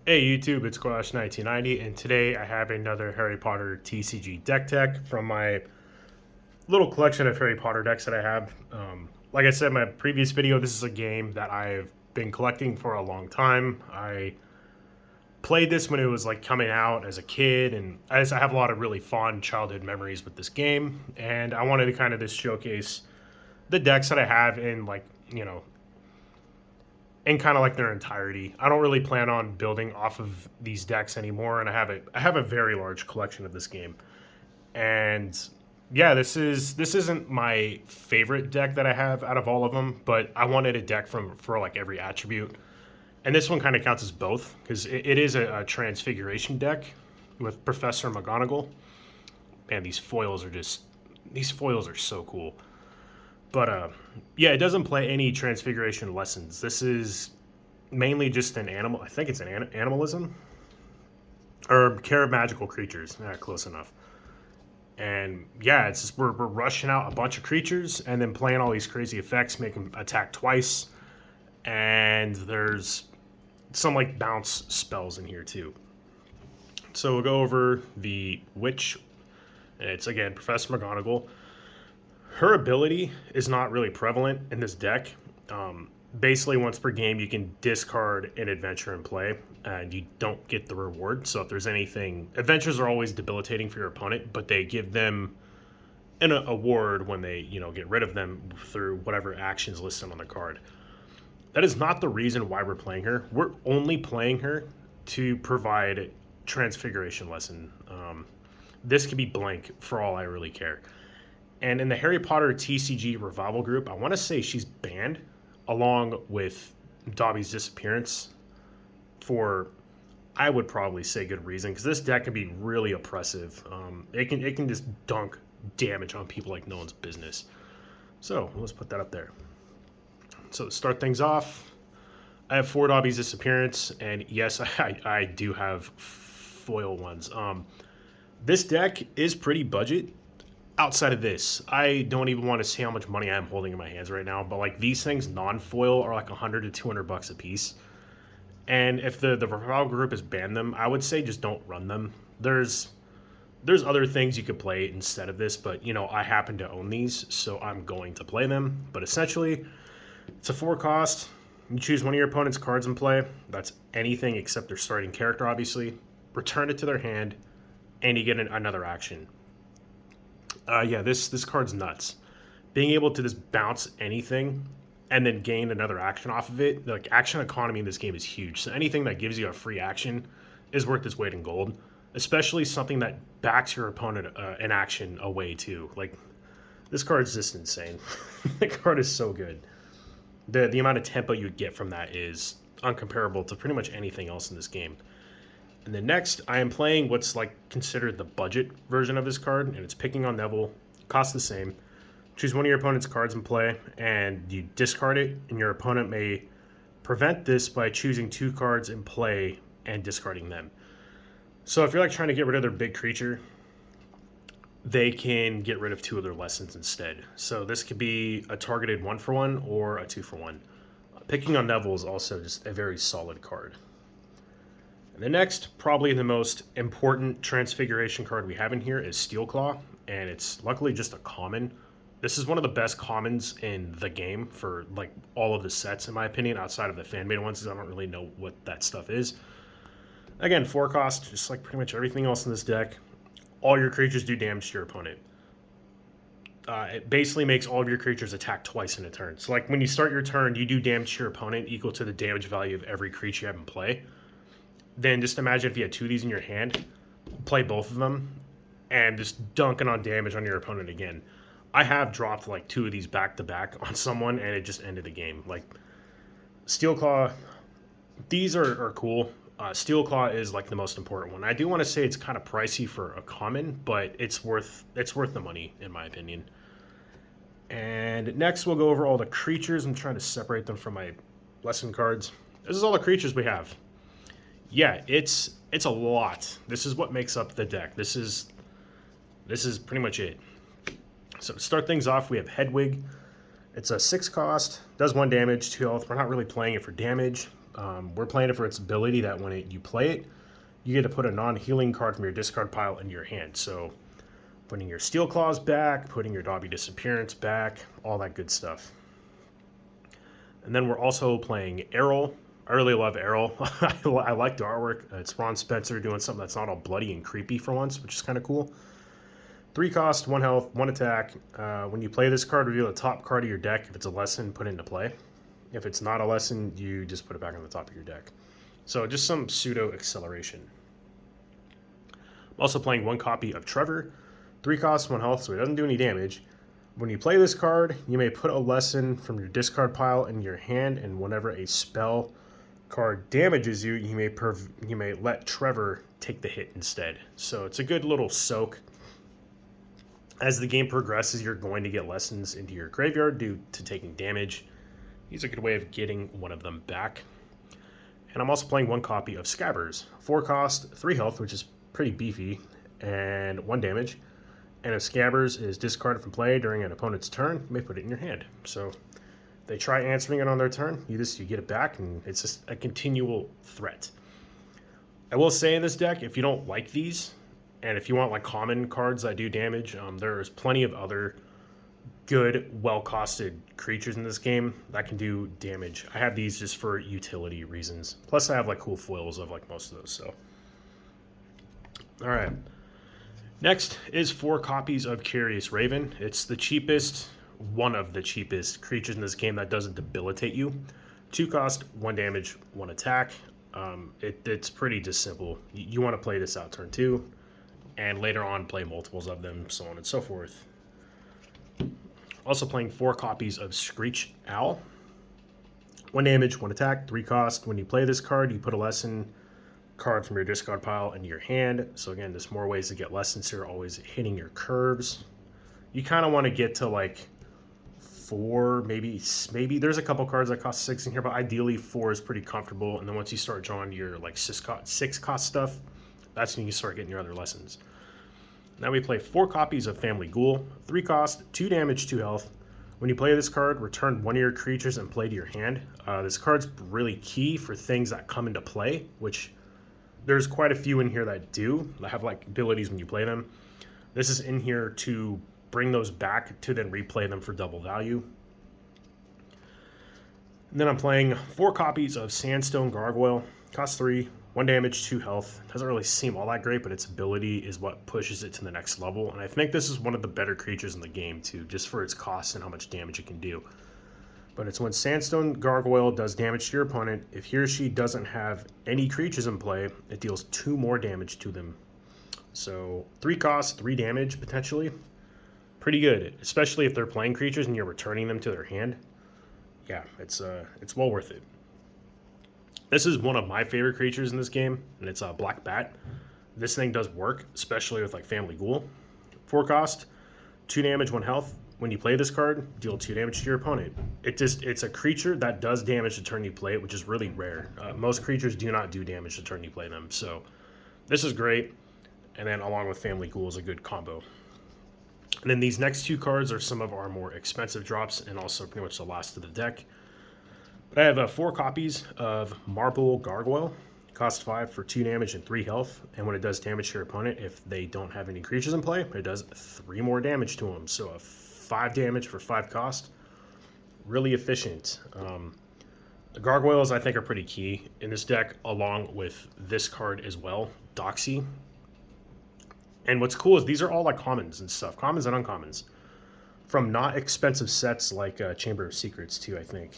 Hey YouTube, it's Squash1990, and today I have another Harry Potter TCG deck tech from my little collection of Harry Potter decks that I have. Like I said in my previous video, this is a game that I've been collecting for a long time. I played this when it was like coming out as a kid, and I have a lot of really fond childhood memories with this game, and I wanted to kind of just showcase the decks that I have in in kind of like their entirety. I don't really plan on building off of these decks anymore, and I have a very large collection of this game. And yeah, this isn't my favorite deck that I have out of all of them, but I wanted a deck for like every attribute. And this one kind of counts as both because it is a transfiguration deck with Professor McGonagall. Man, these foils are so cool. But yeah, it doesn't play any transfiguration lessons. This is mainly just an animal. I think it's an animalism or care of magical creatures. Close enough. And yeah, it's just we're rushing out a bunch of creatures and then playing all these crazy effects, make them attack twice. And there's some like bounce spells in here too. So we'll go over the witch. And it's again Professor McGonagall. Her ability is not really prevalent in this deck. Basically, once per game, you can discard an adventure and play, and you don't get the reward. So if there's anything, adventures are always debilitating for your opponent, but they give them an award when they get rid of them through whatever actions listed on the card. That is not the reason why we're playing her. We're only playing her to provide transfiguration lesson. This could be blank for all I really care. And in the Harry Potter TCG revival group, I want to say she's banned along with Dobby's disappearance for, I would probably say, good reason, because this deck can be really oppressive. It can just dunk damage on people like no one's business. So let's put that up there. So to start things off, I have 4 Dobby's disappearance, and yes, I do have foil ones. This deck is pretty budget. Outside of this, I don't even want to see how much money I'm holding in my hands right now, but like these things non-foil are like 100 to 200 bucks a piece. And if the revival group has banned them, I would say just don't run them. There's other things you could play instead of this, but I happen to own these, so I'm going to play them. But essentially, it's a 4 cost. You choose one of your opponent's cards in play. That's anything except their starting character, obviously. Return it to their hand, and you get another action. Yeah, this card's nuts. Being able to just bounce anything and then gain another action off of it, like action economy in this game is huge. So anything that gives you a free action is worth its weight in gold, especially something that backs your opponent an action away too. Like this card's just insane. The card is so good. The amount of tempo you get from that is uncomparable to pretty much anything else in this game. And then next, I am playing what's like considered the budget version of this card, and it's picking on Neville. Costs the same. Choose one of your opponent's cards in play, and you discard it, and your opponent may prevent this by choosing 2 cards in play and discarding them. So if you're like trying to get rid of their big creature, they can get rid of 2 of their lessons instead. So this could be a targeted 1-for-1 or a 2-for-1. Picking on Neville is also just a very solid card. And the next, probably the most important transfiguration card we have in here is Steelclaw, and it's luckily just a common. This is one of the best commons in the game for like all of the sets, in my opinion, outside of the fan-made ones, because I don't really know what that stuff is. Again, 4 cost, just like pretty much everything else in this deck. All your creatures do damage to your opponent. It basically makes all of your creatures attack twice in a turn. So like when you start your turn, you do damage to your opponent equal to the damage value of every creature you have in play. Then just imagine if you had 2 of these in your hand, play both of them, and just dunking on damage on your opponent again. I have dropped like 2 of these back to back on someone, and it just ended the game. Like Steelclaw, these are cool. Steelclaw is like the most important one. I do want to say it's kind of pricey for a common, but it's worth the money in my opinion. And next we'll go over all the creatures. I'm trying to separate them from my lesson cards. This is all the creatures we have. Yeah, it's a lot. This is what makes up the deck. This is pretty much it. So to start things off, we have Hedwig. It's a 6 cost, does 1 damage, 2 health. We're not really playing it for damage. We're playing it for its ability that when you play it, you get to put a non-healing card from your discard pile into your hand. So putting your steelclaws back, putting your dobby disappearance back, all that good stuff. And then we're also playing Errol. I really love Errol. I like the artwork. It's Ron Spencer doing something that's not all bloody and creepy for once, which is kind of cool. 3 cost, 1 health, 1 attack. When you play this card, reveal the top card of your deck. If it's a lesson, put it into play. If it's not a lesson, you just put it back on the top of your deck. So just some pseudo acceleration. I'm also playing 1 copy of Trevor. 3 cost, 1 health, so it doesn't do any damage. When you play this card, you may put a lesson from your discard pile in your hand, and whenever a spell card damages you, you may let Trevor take the hit instead. So it's a good little soak. As the game progresses, you're going to get lessons into your graveyard due to taking damage. He's a good way of getting one of them back. And I'm also playing 1 copy of Scabbers. 4 cost, 3 health, which is pretty beefy, and 1 damage. And if Scabbers is discarded from play during an opponent's turn, you may put it in your hand. So if they try answering it on their turn, you get it back, and it's just a continual threat. I will say in this deck, if you don't like these, and if you want like common cards that do damage, there's plenty of other good, well-costed creatures in this game that can do damage. I have these just for utility reasons. Plus I have like cool foils of like most of those, so. All right. Next is 4 copies of Curious Raven. It's the cheapest, one of the cheapest creatures in this game that doesn't debilitate you. 2 cost, 1 damage, 1 attack. It's pretty just simple. You want to play this out turn 2, and later on play multiples of them, so on and so forth. Also playing 4 copies of Screech Owl. 1 damage, 1 attack, 3 cost. When you play this card, you put a lesson card from your discard pile into your hand. So again, there's more ways to get lessons here, always hitting your curves. You kind of want to get to like 4, maybe there's a couple cards that cost 6 in here, but ideally 4 is pretty comfortable. And then once you start drawing your like 6 cost stuff, that's when you start getting your other lessons. Now we play 4 copies of Family Ghoul. 3 cost, 2 damage, 2 health. When you play this card, return 1 of your creatures and play to your hand. This card's really key for things that come into play, which there's quite a few in here that have like abilities when you play them. This is in here to bring those back to then replay them for double value. And then I'm playing 4 copies of Sandstone Gargoyle. Cost 3, 1 damage, 2 health. Doesn't really seem all that great, but its ability is what pushes it to the next level. And I think this is one of the better creatures in the game too, just for its cost and how much damage it can do. But it's when Sandstone Gargoyle does damage to your opponent, if he or she doesn't have any creatures in play, it deals 2 more damage to them. So 3 cost, 3 damage potentially. Pretty good, especially if they're playing creatures and you're returning them to their hand. Yeah, it's well worth it. This is one of my favorite creatures in this game, and it's a Black Bat. This thing does work, especially with like Family Ghoul. 4 cost, 2 damage, 1 health. When you play this card, deal 2 damage to your opponent. It's a creature that does damage the turn you play it, which is really rare. Most creatures do not do damage the turn you play them, so this is great. And then along with Family Ghoul is a good combo. And then these next 2 cards are some of our more expensive drops, and also pretty much the last of the deck. But I have 4 copies of Marble Gargoyle. Cost 5 for 2 damage and 3 health. And when it does damage to your opponent, if they don't have any creatures in play, it does 3 more damage to them. So a 5 damage for 5 cost. Really efficient. The gargoyles, I think, are pretty key in this deck, along with this card as well, Doxy. And what's cool is these are all like commons and stuff, commons and uncommons, from not expensive sets like Chamber of Secrets too, I think.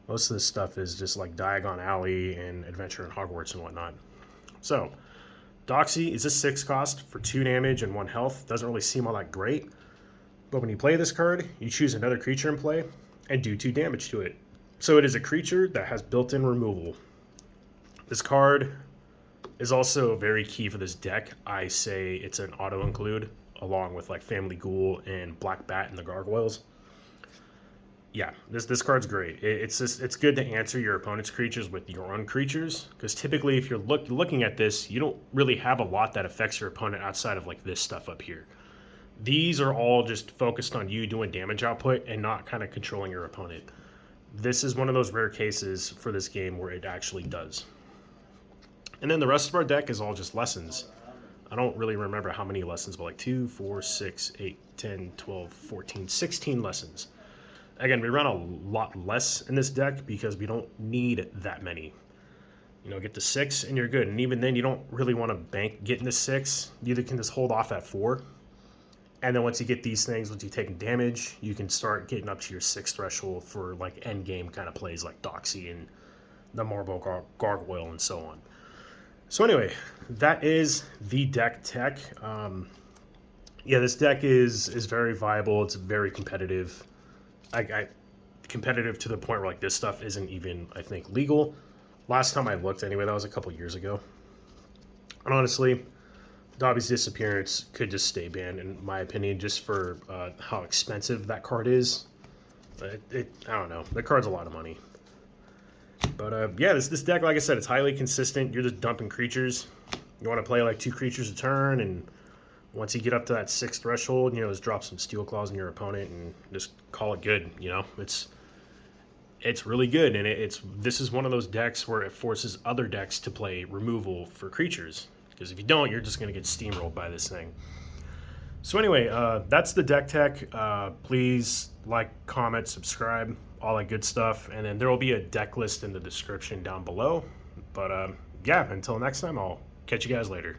Most of this stuff is just like Diagon Alley and Adventure in Hogwarts and whatnot. So, Doxy is a 6 cost for 2 damage and 1 health. Doesn't really seem all that great. But when you play this card, you choose another creature in play and do 2 damage to it. So it is a creature that has built-in removal. This card is also very key for this deck. I say it's an auto-include along with like Family Ghoul and Black Bat and the Gargoyles. Yeah, this card's great. It's good to answer your opponent's creatures with your own creatures, because typically if you're looking at this, you don't really have a lot that affects your opponent outside of like this stuff up here. These are all just focused on you doing damage output and not kind of controlling your opponent. this is one of those rare cases for this game where it actually does. And then the rest of our deck is all just lessons. I don't really remember how many lessons, but like 2, 4, 6, 8, 10, 12, 14, 16 lessons. Again, we run a lot less in this deck because we don't need that many. You know, get to 6 and you're good. And even then, you don't really want to bank getting to 6. You either can just hold off at 4. And then once you get these things, once you take damage, you can start getting up to your 6 threshold for like end game kind of plays like doxy and the marble gargoyle and so on. So anyway, that is the deck tech. Yeah, this deck is very viable. It's very competitive. Competitive to the point where like this stuff isn't even, I think, legal. Last time I looked, anyway, that was a couple years ago. And honestly, Dobby's Disappearance could just stay banned, in my opinion, just for how expensive that card is. I don't know. That card's a lot of money. But yeah, this deck, like I said, it's highly consistent. You're just dumping creatures. You want to play like 2 creatures a turn, and once you get up to that 6th threshold, you know, just drop some steelclaws in your opponent and just call it good. You know, it's really good, and this is one of those decks where it forces other decks to play removal for creatures, because if you don't, you're just going to get steamrolled by this thing. So anyway, that's the deck tech. Please like, comment, subscribe, all that good stuff, and then there will be a deck list in the description down below. But yeah, until next time, I'll catch you guys later.